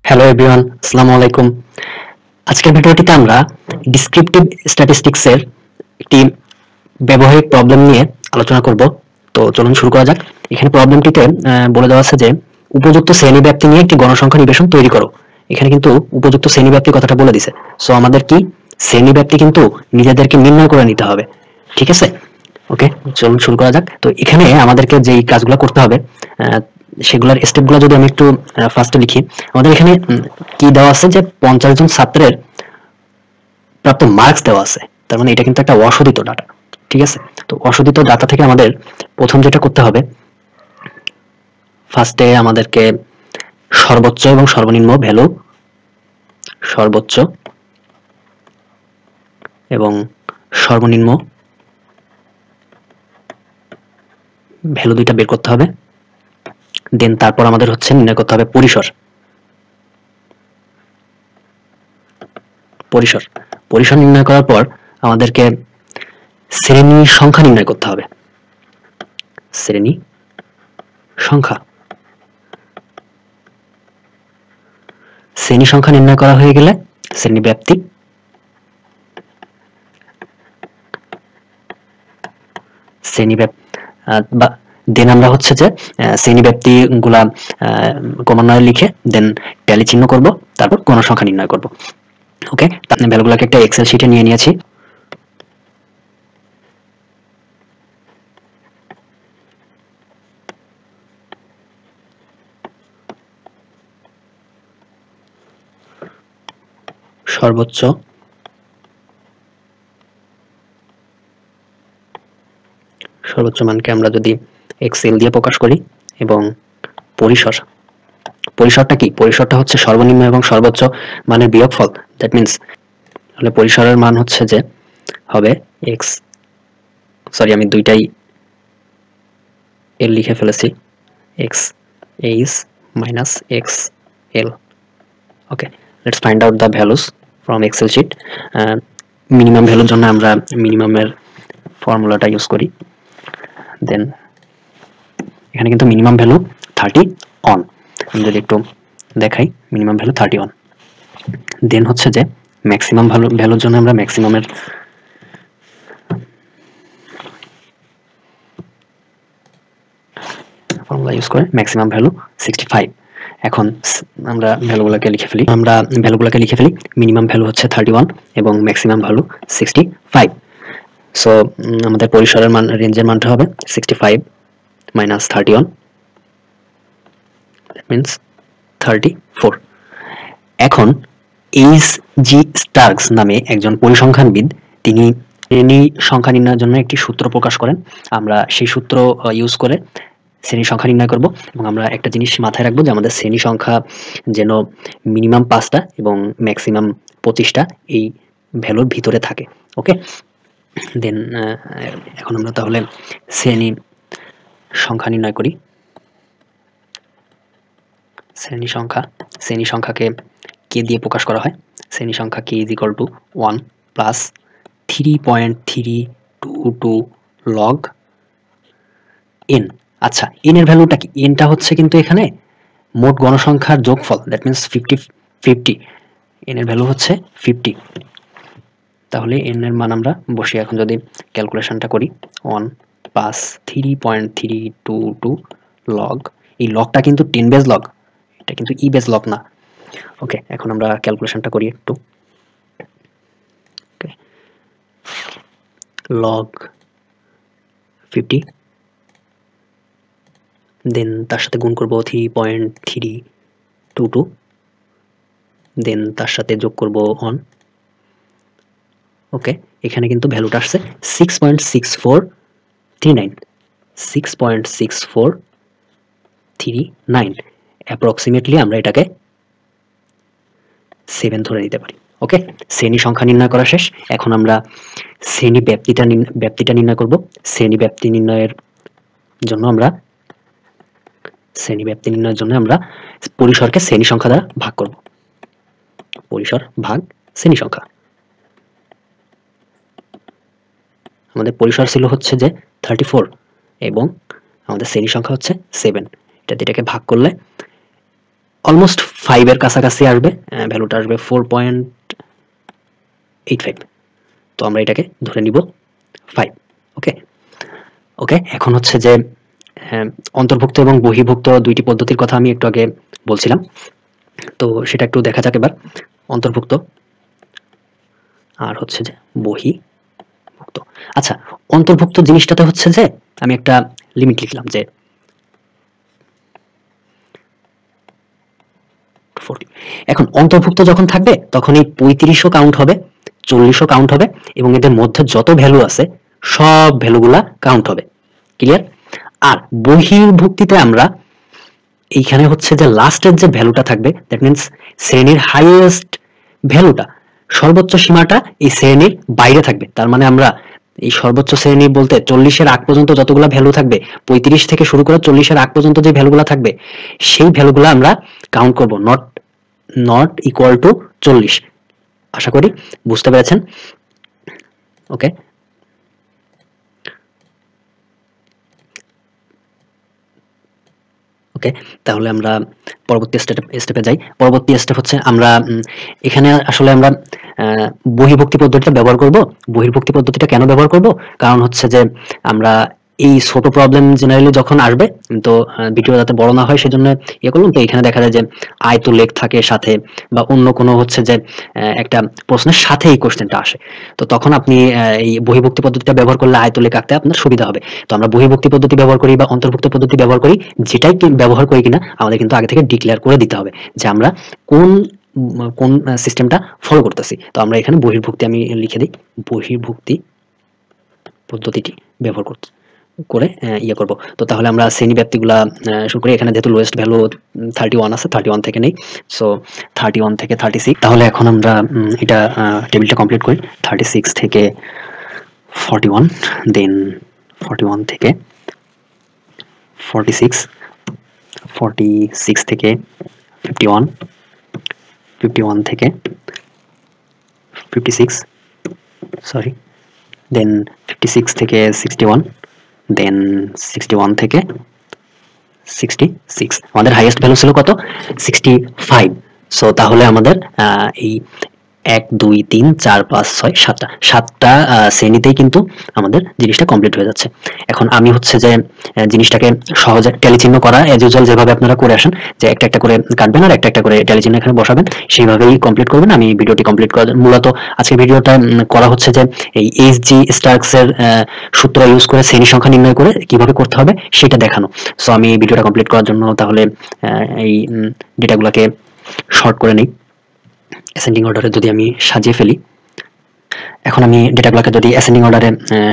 Hello everyone, আসসালামু আলাইকুম। আজকের ভিডিওটিতে আমরা ডিসক্রিপটিভ স্ট্যাটিস্টিক্সের একটি ব্যবহারিক প্রবলেম নিয়ে আলোচনা করব। তো চলুন শুরু করা যাক। এখানে প্রবলেমটিতে বলে দেওয়া আছে যে উপযুক্ত শ্রেণীব্যাপ্তি নিয়ে একটি গণসংখ্যা নিবেশন তৈরি করো। এখানে কিন্তু উপযুক্ত শ্রেণীব্যাপ্তির কথাটা বলে দিছে। সো আমাদের কি শ্রেণীব্যাপ্তি কিন্তু নিজেদেরকে নির্ণয় করে নিতে হবে, ঠিক আছে? ওকে, চলুন শুরু করা যাক। তো এখানে আমাদেরকে যেই কাজগুলো করতে হবে সেগুলোর স্টেপগুলো যদি আমি একটু ফার্স্টে লিখি। আমাদের এখানে কি দেওয়া আছে যে 50 জন ছাত্রের প্রাপ্ত মার্কস দেওয়া আছে। তার মানে এটা কিন্তু একটা অশোধিত ডাটা, ঠিক আছে? তো অশোধিত ডাটা থেকে আমাদের প্রথম যেটা করতে হবে, ফার্স্টে আমাদেরকে সর্বোচ্চ এবং সর্বনিম্ন ভ্যালু, সর্বোচ্চ এবং সর্বনিম্ন ভ্যালু দুইটা বের করতে হবে। দেন তারপর আমাদের হচ্ছে নির্ণয় করতে হবে পরিসর। পরিসর পরিসর নির্ণয় করার পর আমাদেরকে শ্রেণী সংখ্যা নির্ণয় করতে হবে। শ্রেণী সংখ্যা শ্রেণী সংখ্যা নির্ণয় করা হয়ে গেলে শ্রেণী ব্যাপ্তি, শ্রেণী বা দেন আমরা হচ্ছে যে শ্রেণী ব্যাপ্তি গুলা ক্রমান্বয়ে লিখে দেন ট্যালি চিহ্ন করব, তারপর গণসংখ্যা নির্ণয় করব। ওকে, তারপরে ভ্যালুগুলোকে একটা এক্সেল শিটে নিয়ে নিয়েছি। সর্বোচ্চ মানকে আমরা যদি এক্সেল দিয়ে প্রকাশ করি এবং পরিসরটা কি? পরিসরটা হচ্ছে সর্বনিম্ন এবং সর্বোচ্চ মানের বিয়োগফল। দ্যাট মিন্স তাহলে পরিসরের মান হচ্ছে যে হবে এক্স, সরি আমি দুইটাই এল লিখে ফেলেছি, X H minus X L. Okay, let's find out the values from Excel sheet. Minimum ভ্যালুর জন্য আমরা মিনিমামের ফর্মুলাটা ইউজ করি। দেন এখানে কিন্তু মিনিমাম ভ্যালু 30 অন, আমি যদি একটু দেখাই, মিনিমাম ভ্যালু 30 অন। দেন হচ্ছে যে ম্যাক্সিমাম ভ্যালুর জন্য আমরা ম্যাক্সিমামের ফর্মুলা ইউজ করে ম্যাক্সিমাম ভ্যালু 65। এখন আমরা ভ্যালুগুলোকে লিখে ফেলি। মিনিমাম ভ্যালু হচ্ছে 31 এবং ম্যাক্সিমাম ভ্যালু 65। সো আমাদের পরিসরের মান, রেঞ্জের মানটা হবে 65 মাইনাস 31, দ্যাট মিন্স 34। এখন এইচ জি স্টার্কস নামে একজন পরিসংখ্যানবিদ, তিনি শ্রেণী সংখ্যা নির্ণয়ের জন্য একটি সূত্র প্রকাশ করেন। আমরা সেই সূত্র ইউজ করে শ্রেণী সংখ্যা নির্ণয় করব এবং আমরা একটা জিনিস মাথায় রাখবো যে আমাদের শ্রেণী সংখ্যা যেন মিনিমাম 5টা এবং ম্যাক্সিমাম 25টা এই ভ্যালুর ভিতরে থাকে। ওকে, দেন এখন আমরা তাহলে শ্রেণী সংখ্যা নির্ণয় করি। শ্রেণী সংখ্যাকে কে দিয়ে প্রকাশ করা হয়? শ্রেণী সংখ্যা কে is equal to 1 plus 3.322 log n. আচ্ছা, এন এর ভ্যালুটা কি? এনটা হচ্ছে কিন্তু এখানে মোট গণসংখ্যার যোগফল, দ্যাট মিন্স 50। এন এর ভ্যালু হচ্ছে 50। তাহলে এন এর মান আমরা বসিয়ে এখন যদি ক্যালকুলেশনটা করি, 1 প্লাস 3.322 লগ, এই লগটা কিন্তু 10 বেজ লগ, এটা কিন্তু ই বেজ লগ না। ওকে, এখন আমরা ক্যালকুলেশনটা করি একটু। লগ 50, দেন তার সাথে গুণ করব 3.322, দেন তার সাথে যোগ করব 1। ওকে, এখানে কিন্তু ভ্যালুটা আসছে 6.6439, 6.6439। অ্যাপ্রক্সিমেটলি আমরা এটাকে 7 ধরে নিতে পারি। ওকে, শ্রেণী সংখ্যা নির্ণয় করা শেষ। এখন আমরা শ্রেণী ব্যাপ্তিটা নির্ণয় করব। শ্রেণী ব্যাপ্তি নির্ণয়ের জন্য আমরা পরিসরকে শ্রেণী সংখ্যা দ্বারা ভাগ করব। পরিসর ভাগ শ্রেণী সংখ্যা। আমাদের পরিসর ছিল হচ্ছে যে 34 এবং আমাদের শ্রেণী সংখ্যা হচ্ছে 7। এটাকে ভাগ করলে অলমোস্ট 5 এর কাছাকাছি আসবে, ভ্যালুটা আসবে 4.85। তো আমরা এটাকে ধরে নিব 5। ওকে ওকে এখন হচ্ছে যে অন্তর্ভুক্ত এবং বহির্ভুক্ত দুইটি পদ্ধতির কথা আমি একটু আগে বলছিলাম, তো সেটা একটু দেখা যাক এবার। অন্তর্ভুক্ত আর হচ্ছে যে বহির্ভুক্ত। আচ্ছা, অন্তর্ভুক্ত জিনিসটাতে হচ্ছে যে আমি একটা লিমিট লিখলাম যে 40। এখন অন্তর্ভুক্ত যখন থাকবে তখন এই 35ও কাউন্ট হবে, 40ও কাউন্ট হবে, এবং এদের মধ্যে যত ভ্যালু আছে সব ভ্যালুগুলা কাউন্ট হবে। ক্লিয়ার? আর বহির্ভুক্তিতে আমরা এইখানে হচ্ছে যে লাস্টের যে ভ্যালুটা থাকবে, দ্যাট মিন্স শ্রেণীর হাইয়েস্ট ভ্যালুটা, সর্বোচ্চ সীমাটা এই শ্রেণীর বাইরে থাকবে। তার মানে আমরা এই সর্বোচ্চ শ্রেণী বলতে 40-এর আগ পর্যন্ত যতগুলা ভ্যালু থাকবে, 35 থেকে শুরু করে 40-এর আগ পর্যন্ত যে ভ্যালুগুলা থাকবে সেই ভ্যালুগুলা আমরা কাউন্ট করব, নট ইকুয়াল টু 40। আশা করি বুঝতে পেরেছেন। ওকে ওকে তাহলে আমরা পরবর্তী স্টেপে যাই। পরবর্তী স্টেপ হচ্ছে আমরা এখানে আসলে আমরা বহির্ভুক্তি পদ্ধতিটা ব্যবহার করব। বহির্ভুক্তি পদ্ধতিটা কেন ব্যবহার করব? কারণ হচ্ছে যে আমরা এই ছোট প্রবলেম জেনারেলি যখন আসবে, তো ভিডিও যাতে বড় না হয় সেজন্য ইয়ে করলাম। তো এখানে দেখা যায় যে আয়তলেখ থাকে সাথে, বা অন্য কোনো হচ্ছে যে একটা প্রশ্নের সাথে এই কোশ্চেনটা আসে, তো তখন আপনি এই বহির্ভুক্তি পদ্ধতিটা ব্যবহার করলে আয়তলেখ আঁকতে আপনার সুবিধা হবে। তো আমরা বহির্ভুক্তি পদ্ধতি ব্যবহার করি বা অন্তর্ভুক্ত পদ্ধতি ব্যবহার করি, যেটাই ব্যবহার করি কিনা আমাদের কিন্তু আগে থেকে ডিক্লেয়ার করে দিতে হবে যে আমরা কোন সিস্টেমটা ফলো করতেছি। তো আমরা এখানে বহির্ভুক্তি আমি লিখে দিই, বহির্ভুক্তি পদ্ধতিটি ব্যবহার করে ইয়ে করব। তো তাহলে আমরা শ্রেণী ব্যাপ্তিগুলা শুরু করি। এখানে যেহেতু লোয়েস্ট ভ্যালু 31 আছে, 31 থেকে নেই। সো 31 থেকে 36। তাহলে এখন আমরা এটা টেবিলটা কমপ্লিট করি। 36 থেকে 41, দেন 41 থেকে 46, 46 থেকে 51, 51 থেকে 56, সরি, দেন 56 থেকে 61, দেন 61 থেকে 66। আমাদের হাইয়েস্ট ভ্যালু ছিল কত? 65। সো তাহলে আমাদের এই 1 2 3 4 5 6 7টা শ্রেণীতেই কিন্তু আমাদের জিনিসটা কমপ্লিট হয়ে যাচ্ছে। এখন আমি হচ্ছে যে জিনিসটাকে সহজে ট্যালি চিহ্ন করা এজ ইউজুয়াল যেভাবে আপনারা করে আসেন, যে একটা একটা করে কাটবেন আর একটা একটা করে ট্যালি চিহ্ন এখানে বসাবেন, সেইভাবেই কমপ্লিট করবেন। আমি ভিডিওটি কমপ্লিট করার মূলত আজকে ভিডিওটা করা হচ্ছে যে এই এইচজি স্টার্কস এর সূত্র ইউজ করে শ্রেণী সংখ্যা নির্ণয় করে কিভাবে করতে হবে সেটা দেখানো। সো আমি ভিডিওটা কমপ্লিট করার জন্য তাহলে এই ডেটাগুলোকে শর্ট করে নিই। অ্যাসেন্ডিং অর্ডারে যদি আমি সাজিয়ে ফেলি, এখন আমি ডেটাগুলোকে যদি অ্যাসেন্ডিং অর্ডারে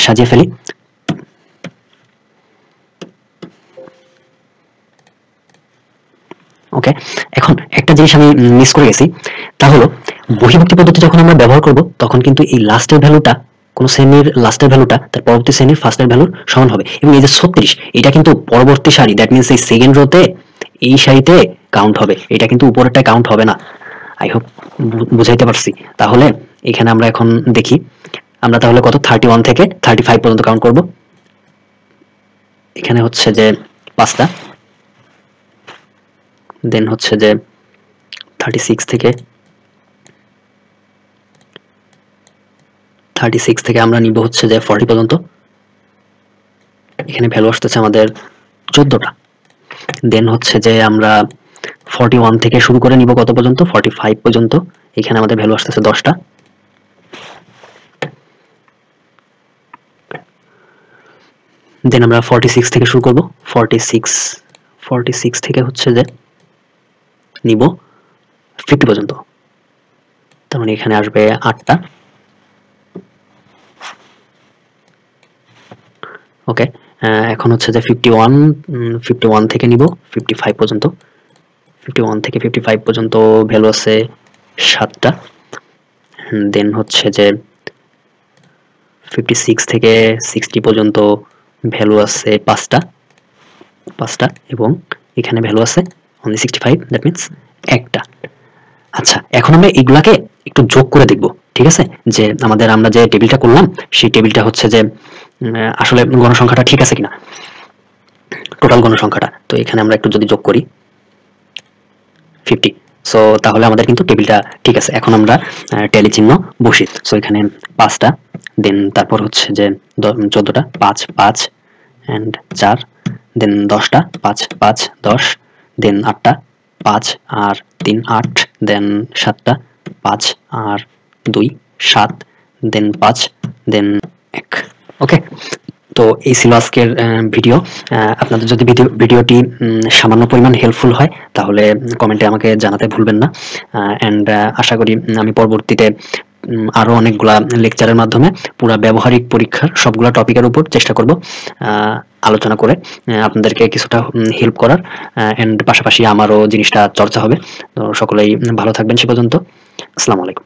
সাজিয়ে ফেলি, ওকে এখন একটা জিনিস আমি মিস করে গেছি, তা হলো বহির্ভুক্তি পদ্ধতি যখন আমরা ব্যবহার করব তখন কিন্তু এই লাস্টের ভ্যালুটা, কোন শ্রেণীর লাস্টের ভ্যালুটা তার পরবর্তী শ্রেণীর ফার্স্টের ভ্যালুর সমান হবে। এবং এই যে 36, এটা কিন্তু পরবর্তী সারি, দ্যাট মিন্স এই সেকেন্ড রোতে এই সারিতে কাউন্ট হবে, এটা কিন্তু উপরেরটায় কাউন্ট হবে না। আই হোপ বুঝাইতে পারছি। তাহলে এখানে আমরা এখন দেখি, আমরা তাহলে কত 31 থেকে 35 পর্যন্ত কাউন্ট করব। এখানে হচ্ছে যে 5টা, দেন হচ্ছে যে 36 থেকে আমরা নিব হচ্ছে যে 40 পর্যন্ত। এখানে ভ্যালু আসতেছে আমাদের 14টা। দেন হচ্ছে যে আমরা 41 থেকে শুরু করে নিব কত পর্যন্ত? 45 পর্যন্ত। এখানে আমাদের ভ্যালু আসতেছে 10টা। দেন আমরা 46 থেকে শুরু করব, 46 থেকে হচ্ছে যে নিব 50 পর্যন্ত। তার মানে এখানে আসবে 8টা। ওকে এখন হচ্ছে যে 51 থেকে নিব 55 পর্যন্ত। 51 থেকে 55 পর্যন্ত ভ্যালু আছে 7টা। দেন হচ্ছে যে 56 থেকে 60 পর্যন্ত ভ্যালু আছে 5টা, এবং এখানে ভ্যালু আছে only 65, দ্যাট মিন্স একটা। আচ্ছা, এখন আমরা এগুলাকে একটু যোগ করে দেখব, ঠিক আছে? যে আমরা যে টেবিলটা করলাম সেই টেবিলটা হচ্ছে যে আসলে গণসংখ্যাটা ঠিক আছে কিনা, টোটাল গণসংখ্যাটা। তো এখানে আমরা একটু যদি যোগ করি 50। সো তাহলে আমাদের কিন্তু টেবিলটা ঠিক আছে। এখন আমরা ট্যালি চিহ্ন বসি। সো এখানে 5টা, দেন তারপর হচ্ছে যে 14টা, 5 5 এন্ড 4, দেন 10টা, 5 5 10, দেন 8টা, 5 আর 3 8, দেন 7টা, 5 আর 2 7, দেন 5, দেন 1। ওকে, তো এই ছিল আজকের ভিডিও। আপনাদের যদি ভিডিওটি সামান্য পরিমাণ হেল্পফুল হয় তাহলে কমেন্টে আমাকে জানাতে ভুলবেন না। এন্ড আশা করি আমি পরবর্তীতে আরো অনেকগুলা লেকচারের মাধ্যমে পুরো ব্যবহারিক পরীক্ষার সবগুলা টপিকের উপর চেষ্টা করব আলোচনা করে আপনাদেরকে কিছুটা হেল্প করার, এন্ড পাশাপাশি আমারও জিনিসটা চর্চা হবে। তো সকলেই ভালো থাকবেন সে পর্যন্ত। আসসালামু আলাইকুম।